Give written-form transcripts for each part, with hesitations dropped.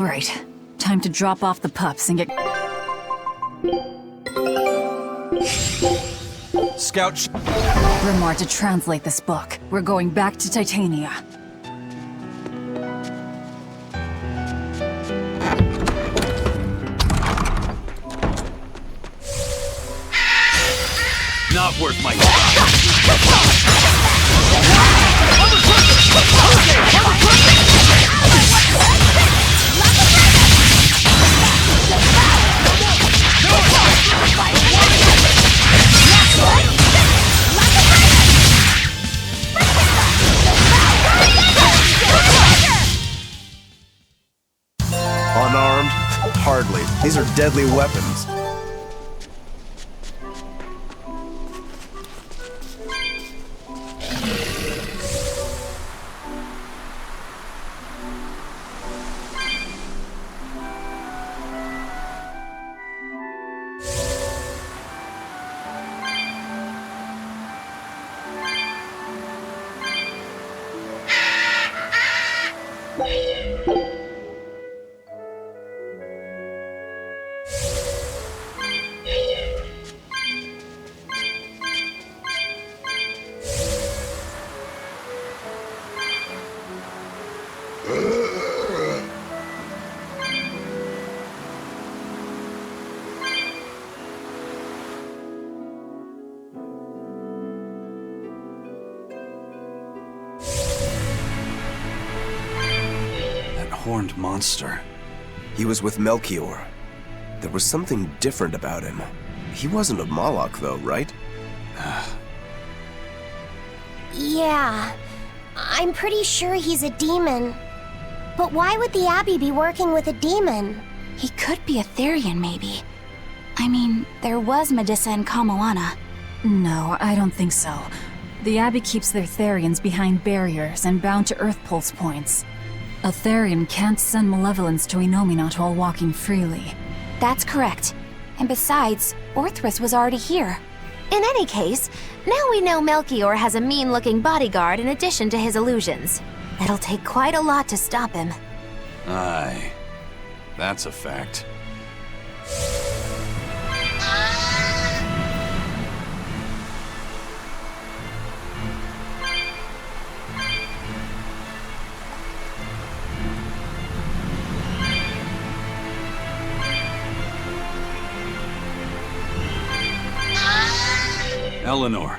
Right. Time to drop off the pups and get... Scout Remar to translate this book. We're going back to Titania. Not worth my Unarmed? Hardly. These are deadly weapons. horned monster. He was with Melchior. There was something different about him. He wasn't a Moloch, though, right? Yeah, I'm pretty sure he's a demon. But why would the Abbey be working with a demon? He could be a Therian, maybe. I mean, there was Medusa and Kamoana. No, I don't think so. The Abbey keeps their Therians behind barriers and bound to Earth Pulse points. A Therian can't send malevolence to Inominat while walking freely. That's correct. And besides, Orthrus was already here. In any case, now we know Melchior has a mean-looking bodyguard in addition to his illusions. It'll take quite a lot to stop him. Aye. That's a fact. Eleanor,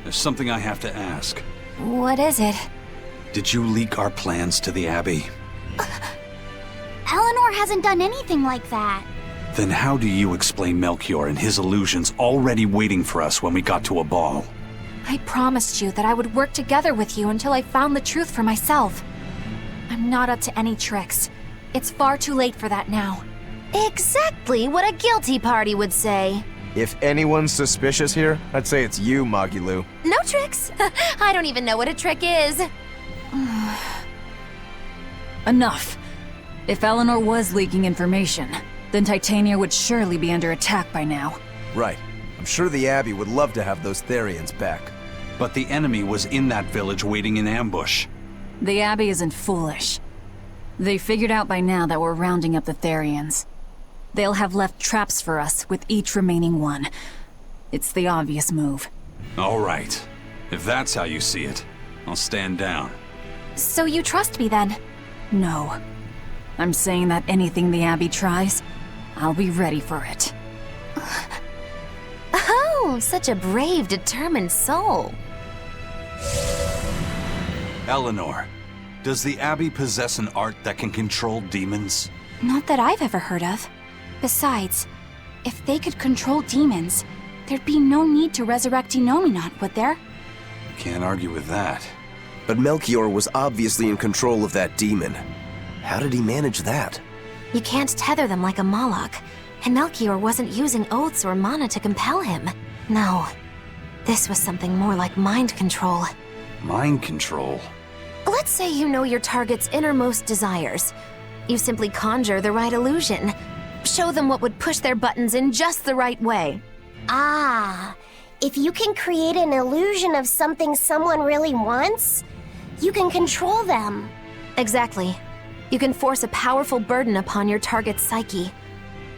there's something I have to ask. What is it? Did you leak our plans to the Abbey? Eleanor hasn't done anything like that. Then how do you explain Melchior and his illusions already waiting for us when we got to a ball? I promised you that I would work together with you until I found the truth for myself. I'm not up to any tricks. It's far too late for that now. Exactly what a guilty party would say. If anyone's suspicious here, I'd say it's you, Magilu. No tricks? I don't even know what a trick is. Enough. If Eleanor was leaking information, then Titania would surely be under attack by now. Right. I'm sure the Abbey would love to have those Therians back. But the enemy was in that village waiting in ambush. The Abbey isn't foolish. They figured out by now that we're rounding up the Therians. They'll have left traps for us with each remaining one. It's the obvious move. All right. If that's how you see it, I'll stand down. So you trust me then? No. I'm saying that anything the Abbey tries, I'll be ready for it. Oh, such a brave, determined soul. Eleanor, does the Abbey possess an art that can control demons? Not that I've ever heard of. Besides, if they could control demons, there'd be no need to resurrect Inominat, would there? Can't argue with that. But Melchior was obviously in control of that demon. How did he manage that? You can't tether them like a Moloch, and Melchior wasn't using oaths or mana to compel him. No, this was something more like mind control. Mind control? Let's say you know your target's innermost desires. You simply conjure the right illusion. Show them what would push their buttons in just the right way. Ah, if you can create an illusion of something someone really wants, you can control them. Exactly. You can force a powerful burden upon your target's psyche.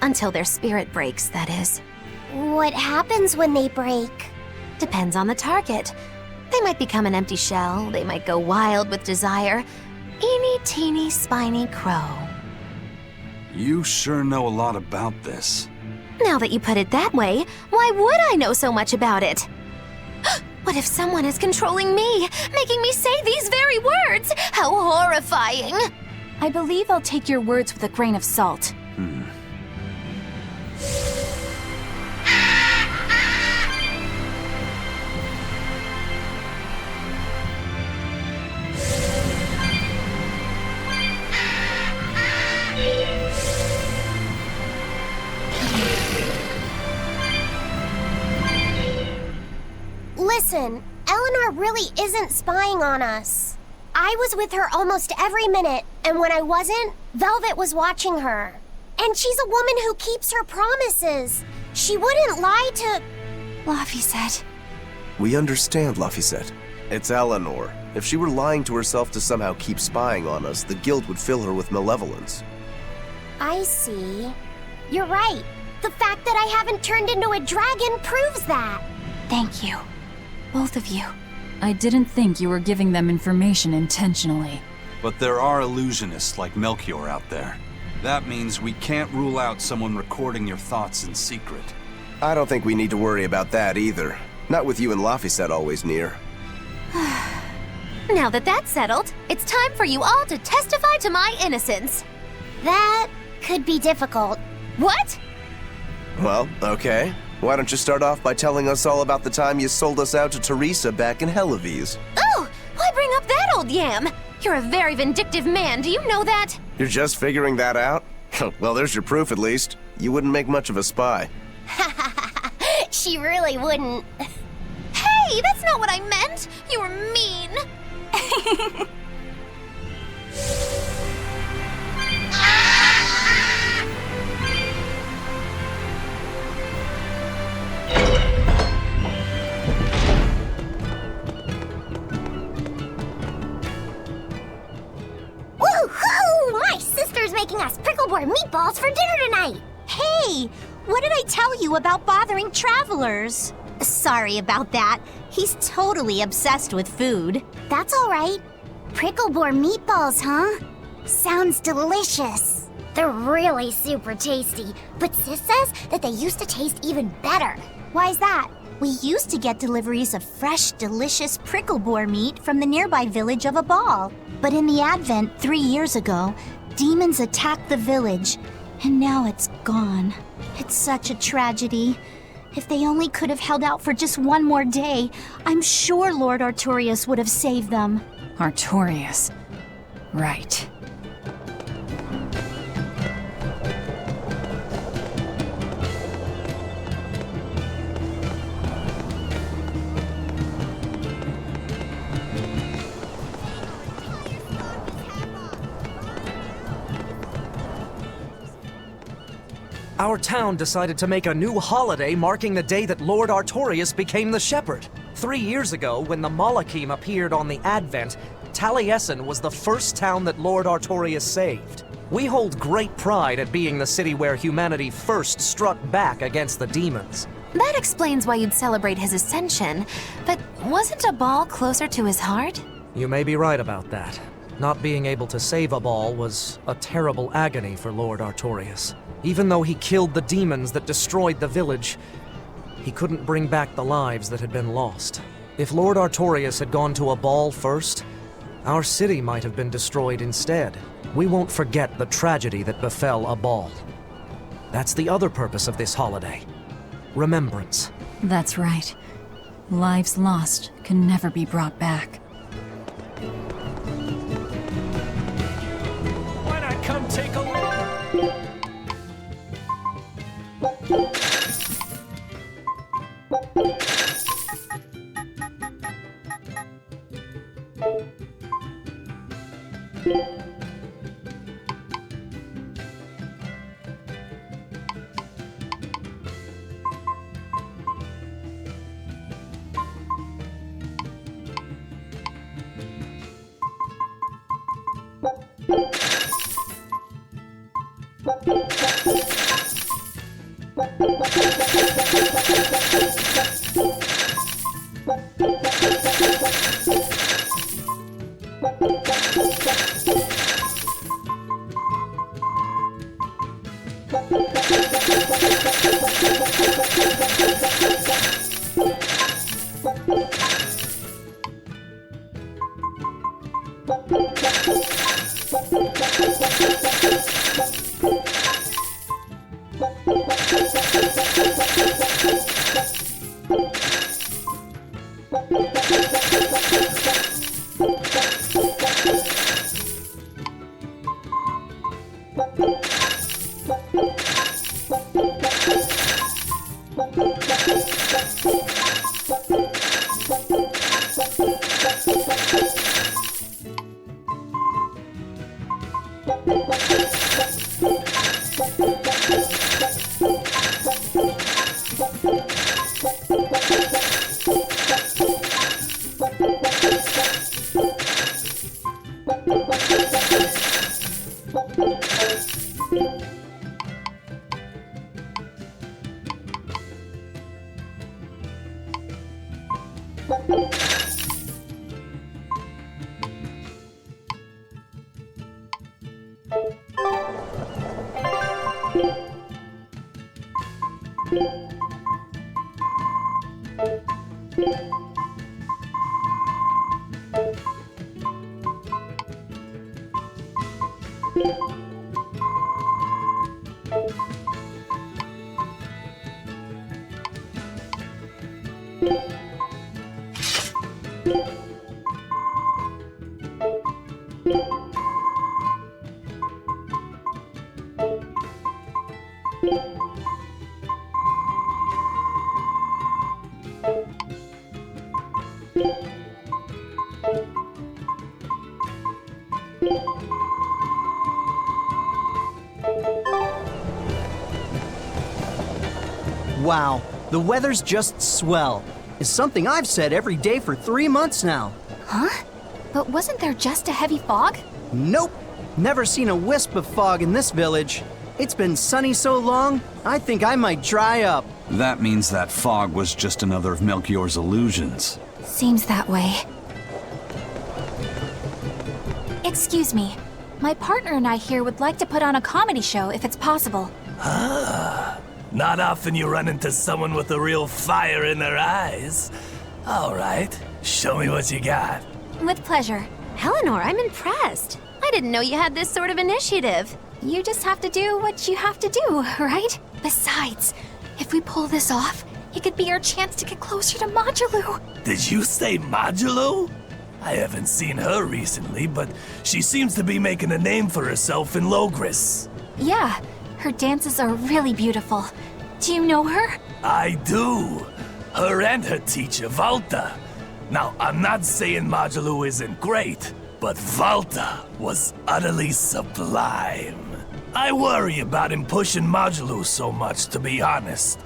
Until their spirit breaks, that is. What happens when they break? Depends on the target. They might become an empty shell, they might go wild with desire. Eeny teeny spiny crow. You sure know a lot about this. Now that you put it that way, why would I know so much about it? What if someone is controlling me, making me say these very words? How horrifying! I believe I'll take your words with a grain of salt. Listen, Eleanor really isn't spying on us. I was with her almost every minute, and when I wasn't, Velvet was watching her. And she's a woman who keeps her promises. She wouldn't lie to... Laphicet. We understand, Laphicet. It's Eleanor. If she were lying to herself to somehow keep spying on us, the guilt would fill her with malevolence. I see. You're right. The fact that I haven't turned into a dragon proves that. Thank you. Both of you. I didn't think you were giving them information intentionally. But there are illusionists like Melchior out there. That means we can't rule out someone recording your thoughts in secret. I don't think we need to worry about that either. Not with you and Laphicet always near. Now that that's settled, it's time for you all to testify to my innocence. That could be difficult. What? Well, okay. Why don't you start off by telling us all about the time you sold us out to Teresa back in Helives? Oh, why bring up that old yam? You're a very vindictive man, do you know that? You're just figuring that out? Well, there's your proof at least. You wouldn't make much of a spy. She really wouldn't. Hey, that's not what I meant! You were mean! Woohoo! My sister's making us pickleboard meatballs for dinner tonight! Hey, what did I tell you about bothering travelers? Sorry about that. He's totally obsessed with food. That's all right. Pickleboard meatballs, huh? Sounds delicious. They're really super tasty, but Sis says that they used to taste even better. Why's that? We used to get deliveries of fresh, delicious prickleboar meat from the nearby village of Abal. But in the Advent 3 years ago, demons attacked the village, and now it's gone. It's such a tragedy. If they only could have held out for just one more day, I'm sure Lord Artorius would have saved them. Artorius. Right. Our town decided to make a new holiday marking the day that Lord Artorius became the Shepherd. 3 years ago, when the Malachim appeared on the Advent, Taliesin was the first town that Lord Artorius saved. We hold great pride at being the city where humanity first struck back against the demons. That explains why you'd celebrate his ascension, but wasn't Abal closer to his heart? You may be right about that. Not being able to save Abal was a terrible agony for Lord Artorius. Even though he killed the demons that destroyed the village, he couldn't bring back the lives that had been lost. If Lord Artorius had gone to Abal first, our city might have been destroyed instead. We won't forget the tragedy that befell Abal. That's the other purpose of this holiday. Remembrance. That's right. Lives lost can never be brought back. Why not come take a look? Wow, the weather's just swell. It's something I've said every day for 3 months now. Huh? But wasn't there just a heavy fog? Nope, never seen a wisp of fog in this village. It's been sunny so long, I think I might dry up. That means that fog was just another of Melchior's illusions. Seems that way. Excuse me. My partner and I here would like to put on a comedy show if it's possible. Not often you run into someone with a real fire in their eyes. All right, show me what you got. With pleasure. Eleanor, I'm impressed. I didn't know you had this sort of initiative. You just have to do what you have to do, right? Besides, if we pull this off, it could be our chance to get closer to Modulu. Did you say Modulu? I haven't seen her recently, but she seems to be making a name for herself in Logris. Yeah, her dances are really beautiful. Do you know her? I do. Her and her teacher, Valta. Now, I'm not saying Modulu isn't great, but Valta was utterly sublime. I worry about him pushing Modulu so much, to be honest.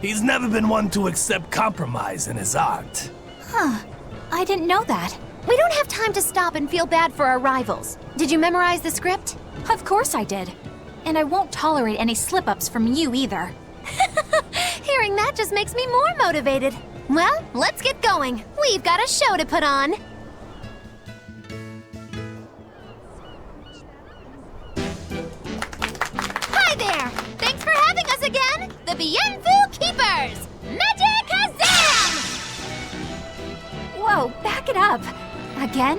He's never been one to accept compromise in his art. Huh. I didn't know that. We don't have time to stop and feel bad for our rivals. Did you memorize the script? Of course I did. And I won't tolerate any slip-ups from you either. Hearing that just makes me more motivated. Well, let's get going. We've got a show to put on. Hi there! Thanks for having us again, the Bienfu Keepers! Magic Azam! Whoa, back it up. Again?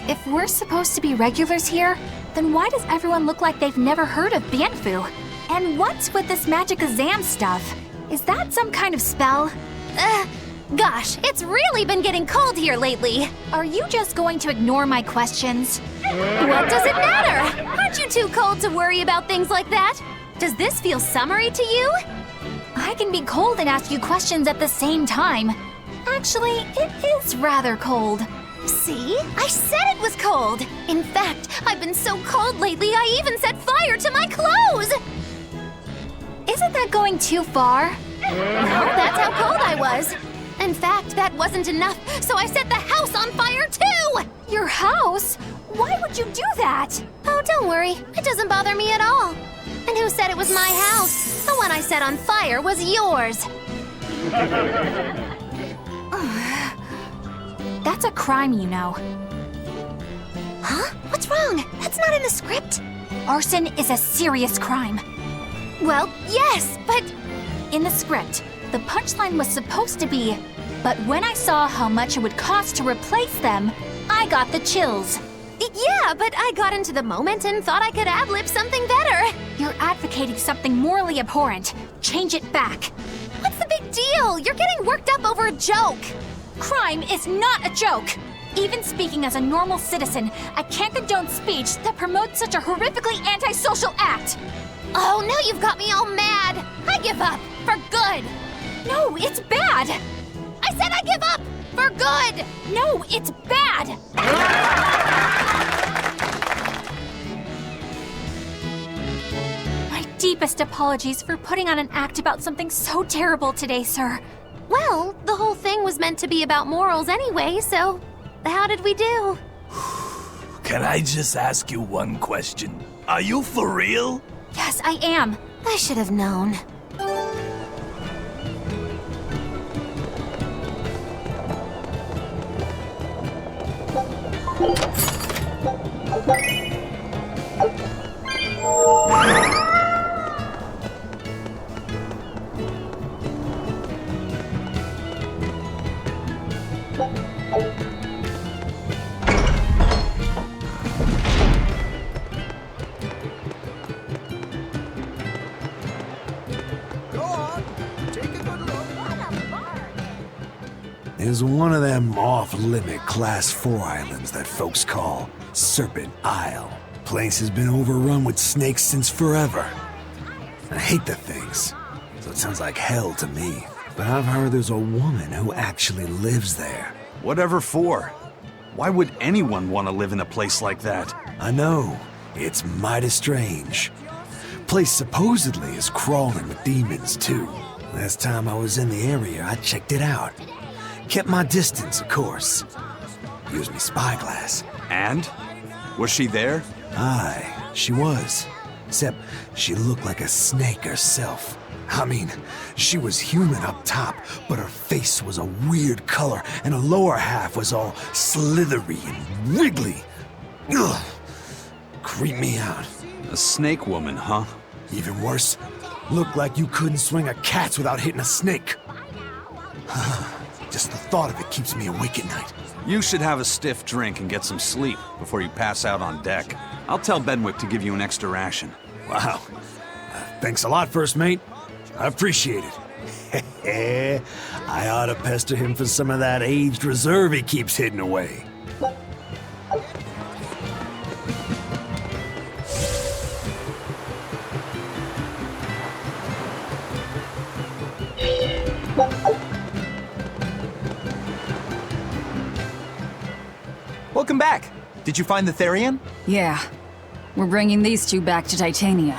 If we're supposed to be regulars here, then why does everyone look like they've never heard of Bienfu? And what's with this Magic Azam stuff? Is that some kind of spell? Gosh, it's really been getting cold here lately. Are you just going to ignore my questions? What does it matter? Aren't you too cold to worry about things like that? Does this feel summery to you? I can be cold and ask you questions at the same time. Actually, it is rather cold. See? I said it was cold. In fact, I've been so cold lately I even set fire to my clothes. Isn't that going too far? No, that's how cold I was. In fact, that wasn't enough, so I set the house on fire too! Your house? Why would you do that? Oh, don't worry. It doesn't bother me at all. And who was my house. The one I set on fire was yours. That's a crime, you know. Huh? What's wrong? That's not in the script. Arson is a serious crime. Well, yes, but... In the script, the punchline was supposed to be, but when I saw how much it would cost to replace them, I got the chills. Yeah, but I got into the moment and thought I could ad-lib something better. You're advocating something morally abhorrent. Change it back. What's the big deal? You're getting worked up over a joke. Crime is not a joke. Even speaking as a normal citizen, I can't condone speech that promotes such a horrifically antisocial act. Oh, now you've got me all mad. I give up. For good. No, it's bad. I said I give up. For good. No, it's bad. My deepest apologies for putting on an act about something so terrible today, sir. Well, the whole thing was meant to be about morals anyway, so how did we do? Can I just ask you one question? Are you for real? Yes, I am. I should have known. There's one of them off-limit Class 4 islands that folks call Serpent Isle. Place has been overrun with snakes since forever. I hate the things, so it sounds like hell to me. But I've heard there's a woman who actually lives there. Whatever for? Why would anyone want to live in a place like that? I know. It's mighty strange. Place supposedly is crawling with demons, too. Last time I was in the area, I checked it out. Kept my distance, of course. Used me spyglass. And? Was she there? Aye, she was. Except she looked like a snake herself. I mean, she was human up top, but her face was a weird color, and her lower half was all slithery and wiggly. Ugh! Creeped me out. A snake woman, huh? Even worse, looked like you couldn't swing a cat's without hitting a snake. Just the thought of it keeps me awake at night. You should have a stiff drink and get some sleep before you pass out on deck. I'll tell Benwick to give you an extra ration. Wow. Thanks a lot, First Mate. I appreciate it. I ought to pester him for some of that aged reserve he keeps hidden away. Welcome back. Did you find the Therian? Yeah. We're bringing these two back to Titania.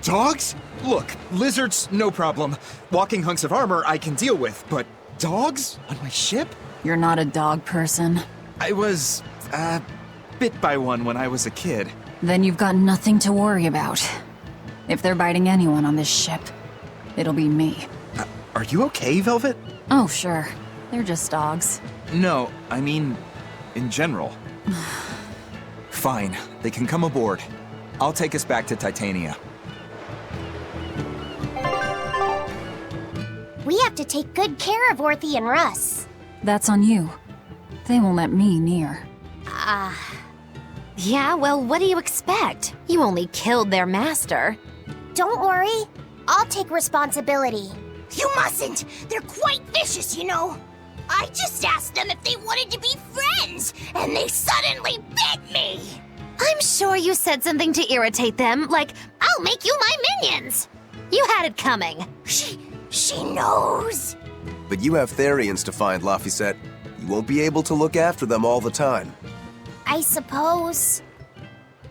Dogs? Look, lizards, no problem. Walking hunks of armor I can deal with, but dogs? On my ship? You're not a dog person. I was, bit by one when I was a kid. Then you've got nothing to worry about. If they're biting anyone on this ship, it'll be me. Are you okay, Velvet? Oh, sure. They're just dogs. No, I mean, in general. Fine, they can come aboard. I'll take us back to Titania. We have to take good care of Orthy and Russ. That's on you. They won't let me near. Yeah, well, what do you expect? You only killed their master. Don't worry. I'll take responsibility. You mustn't! They're quite vicious, you know! I just asked them if they wanted to be friends, and they suddenly bit me! I'm sure you said something to irritate them, like, I'll make you my minions! You had it coming. She knows. But you have Therians to find, Laphicet. You won't be able to look after them all the time. I suppose.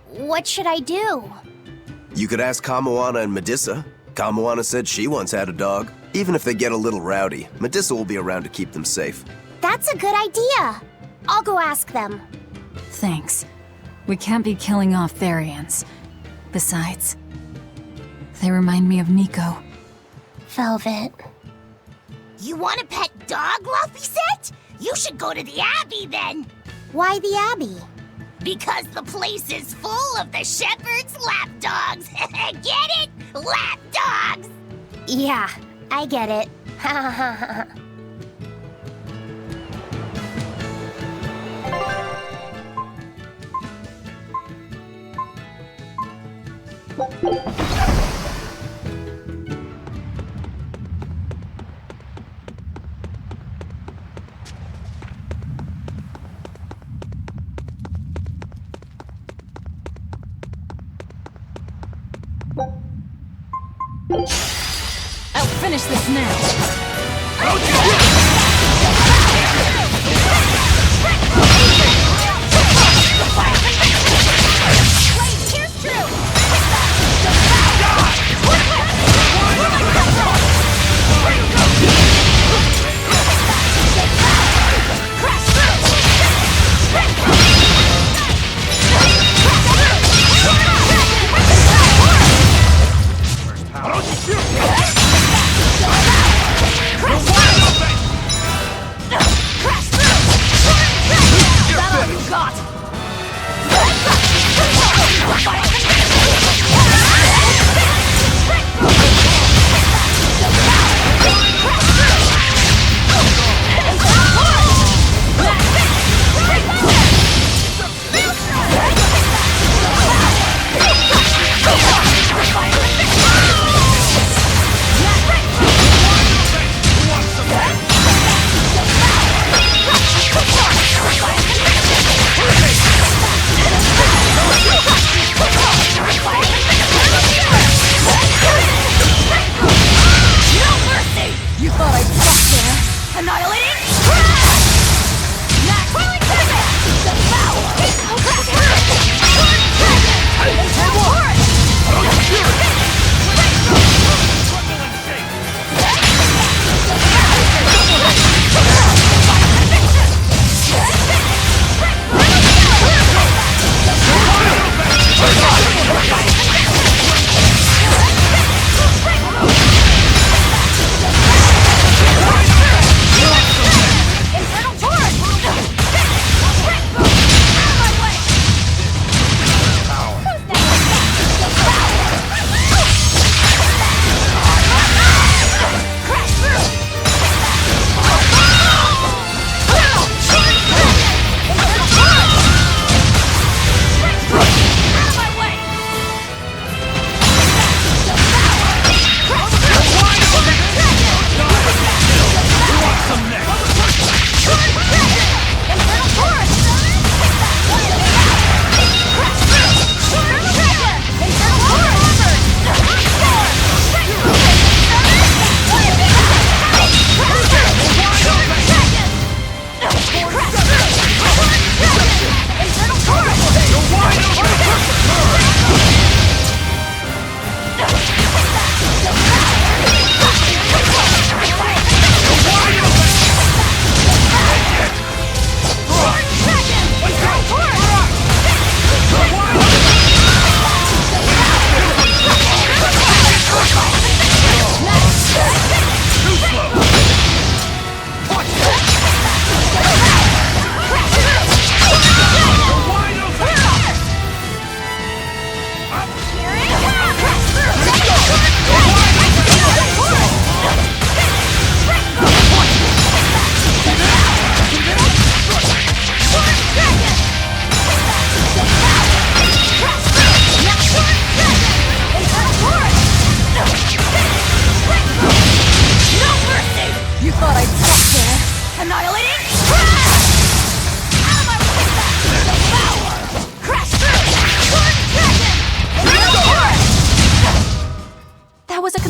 What should I do? You could ask Kamoana and Medissa. Kamoana said she once had a dog. Even if they get a little rowdy, Medissa will be around to keep them safe. That's a good idea. I'll go ask them. Thanks. We can't be killing off Therians. Besides, they remind me of Nico. Velvet. You want a pet dog, Laphicet? You should go to the Abbey then. Why the Abbey? Because the place is full of the shepherd's lapdogs. Get it? Lapdogs! Yeah, I get it. I'll finish this now.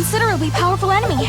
considerably powerful enemy.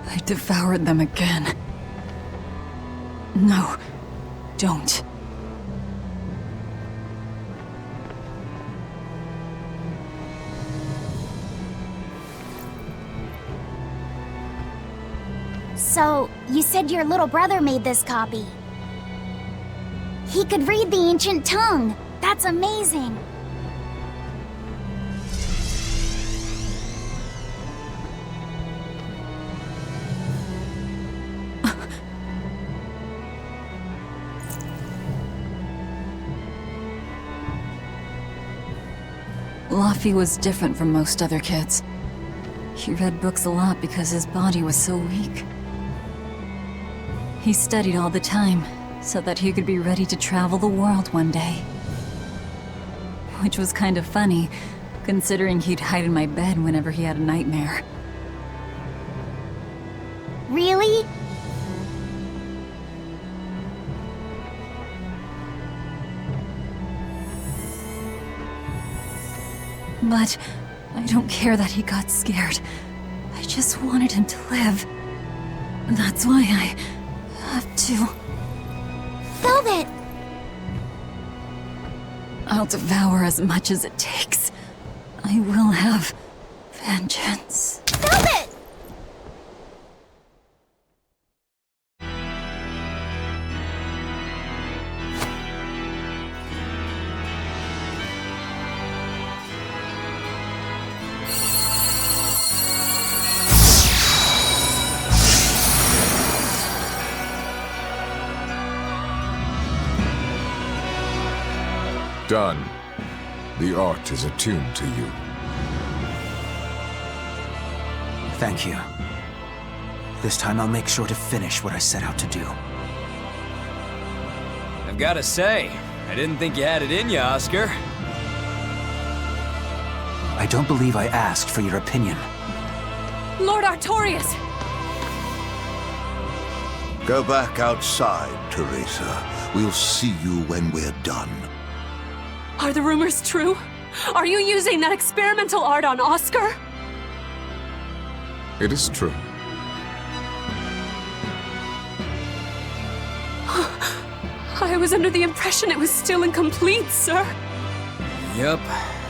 I devoured them again. No, don't. So, you said your little brother made this copy. He could read the ancient tongue. That's amazing. Luffy was different from most other kids. He read books a lot because his body was so weak. He studied all the time, so that he could be ready to travel the world one day. Which was kind of funny, considering he'd hide in my bed whenever he had a nightmare. Really? But I don't care that he got scared. I just wanted him to live. That's why I have to. Velvet! I'll devour as much as it takes. I will have vengeance. Velvet! Done. The art is attuned to you. Thank you. This time I'll make sure to finish what I set out to do. I've gotta say, I didn't think you had it in you, Oscar. I don't believe I asked for your opinion. Lord Artorias! Go back outside, Teresa. We'll see you when we're done. Are the rumors true? Are you using that experimental art on Oscar? It is true. I was under the impression it was still incomplete, sir. Yep.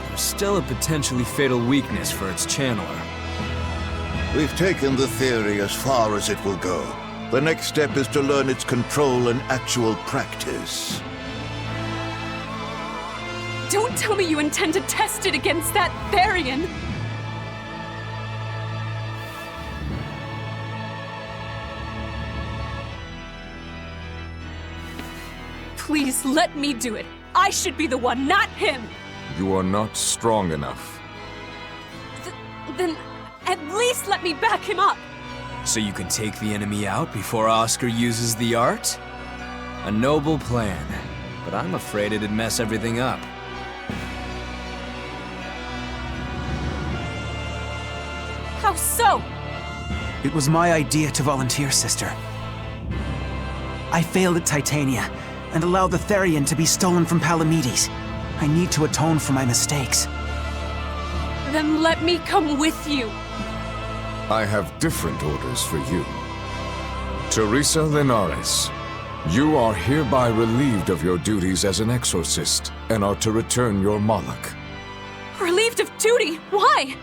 There's still a potentially fatal weakness for its channeler. We've taken the theory as far as it will go. The next step is to learn its control and actual practice. Don't tell me you intend to test it against that Therian! Please, let me do it. I should be the one, not him! You are not strong enough. Then, at least let me back him up! So you can take the enemy out before Oscar uses the art? A noble plan, but I'm afraid it'd mess everything up. How so? It was my idea to volunteer, sister. I failed at Titania, and allowed the Therian to be stolen from Palamedes. I need to atone for my mistakes. Then let me come with you. I have different orders for you. Teresa Linares, you are hereby relieved of your duties as an exorcist, and are to return your Moloch. Relieved of duty? Why?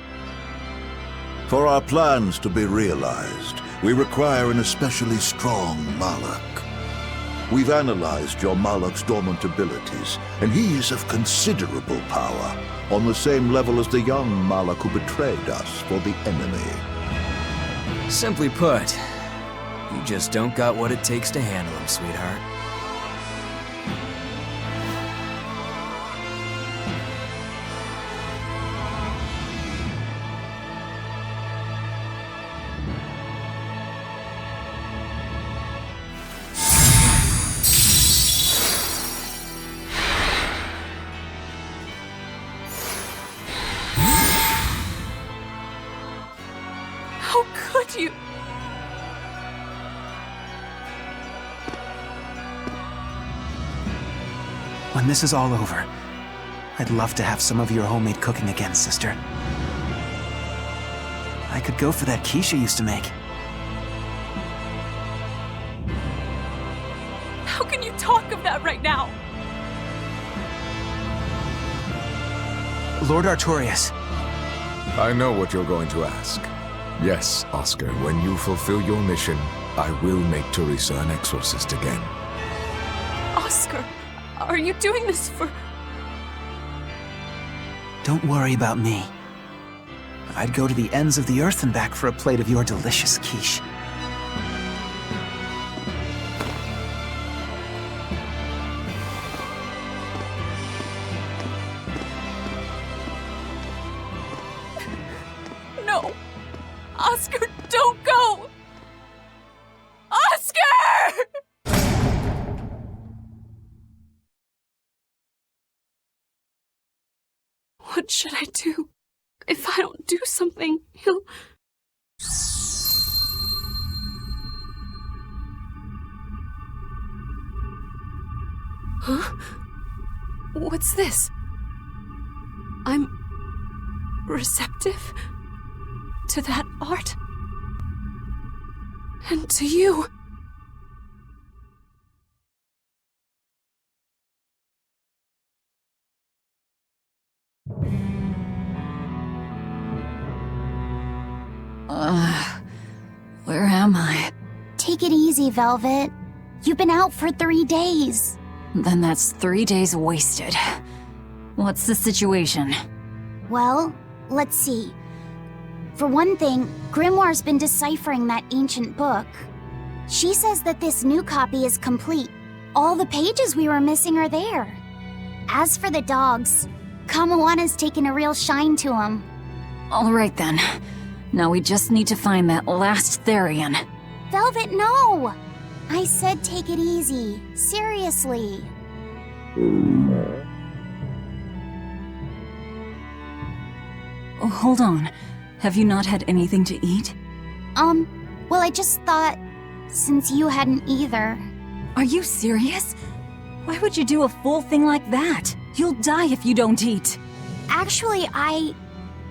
For our plans to be realized, we require an especially strong Moloch. We've analyzed your Malak's dormant abilities, and he is of considerable power, on the same level as the young Malak who betrayed us for the enemy. Simply put, you just don't got what it takes to handle him, sweetheart. How could you? When this is all over, I'd love to have some of your homemade cooking again, sister. I could go for that quiche you used to make. How can you talk of that right now? Lord Artorias. I know what you're going to ask. Yes, Oscar, when you fulfill your mission, I will make Teresa an exorcist again. Oscar, are you doing this for... Don't worry about me. I'd go to the ends of the earth and back for a plate of your delicious quiche. No! Oscar, don't go! Oscar! What should I do? If I don't do something, he'll... Huh? What's this? I'm... receptive to that art? And to you? Where am I? Take it easy, Velvet. You've been out for 3 days. Then that's 3 days wasted. What's the situation? Well, let's see. For one thing, Grimoire's been deciphering that ancient book. She says that this new copy is complete. All the pages we were missing are there. As for the dogs, Kamawana's taken a real shine to them. All right then. Now we just need to find that last Therian. Velvet, no! I said take it easy. Seriously. Oh, hold on. Have you not had anything to eat? Well, I just thought, since you hadn't either. Are you serious? Why would you do a full thing like that? You'll die if you don't eat. Actually,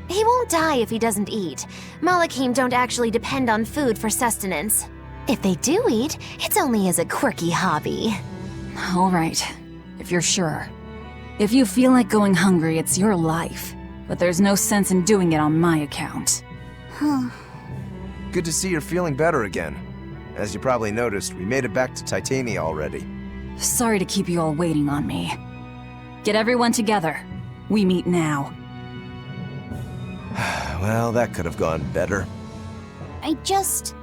He won't die if he doesn't eat. Malakim don't actually depend on food for sustenance. If they do eat, it's only as a quirky hobby. All right, if you're sure. If you feel like going hungry, it's your life. But there's no sense in doing it on my account. Huh. Good to see you're feeling better again. As you probably noticed, we made it back to Titania already. Sorry to keep you all waiting on me. Get everyone together. We meet now. Well, that could have gone better. I just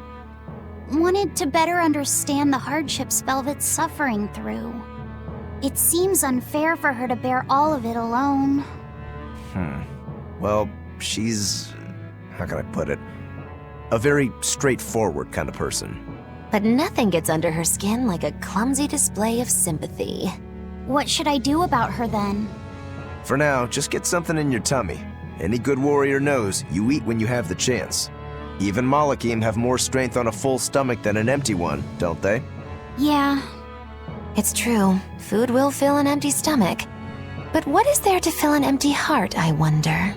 wanted to better understand the hardships Velvet's suffering through. It seems unfair for her to bear all of it alone. Well, she's... how can I put it? A very straightforward kind of person. But nothing gets under her skin like a clumsy display of sympathy. What should I do about her then? For now, just get something in your tummy. Any good warrior knows you eat when you have the chance. Even Malakim have more strength on a full stomach than an empty one, don't they? Yeah. It's true. Food will fill an empty stomach. But what is there to fill an empty heart, I wonder?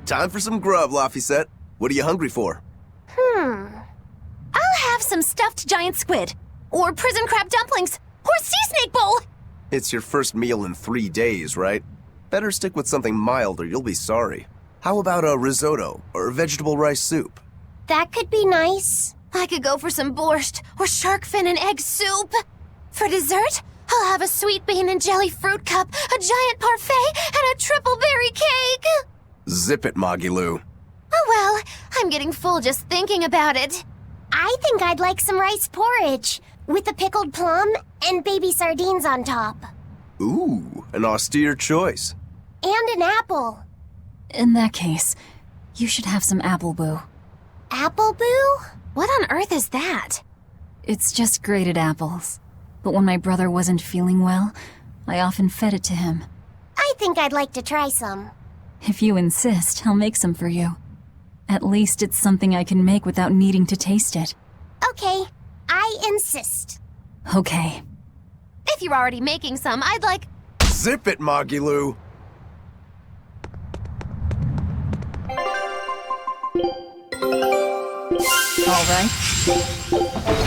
Time for some grub, Laphicet. What are you hungry for? I'll have some stuffed giant squid, or prison crab dumplings, or sea snake bowl! It's your first meal in 3 days, right? Better stick with something mild or you'll be sorry. How about a risotto or vegetable rice soup? That could be nice. I could go for some borscht or shark fin and egg soup. For dessert, I'll have a sweet bean and jelly fruit cup, a giant parfait, and a triple berry cake. Zip it, Magilou. Oh well, I'm getting full just thinking about it. I think I'd like some rice porridge with a pickled plum and baby sardines on top. Ooh, an austere choice. And an apple. In that case, you should have some apple boo. Apple boo? What on earth is that? It's just grated apples. But when my brother wasn't feeling well, I often fed it to him. I think I'd like to try some. If you insist, I'll make some for you. At least it's something I can make without needing to taste it. Okay, I insist. Okay. If you're already making some, I'd like... Zip it, Magilou. All right.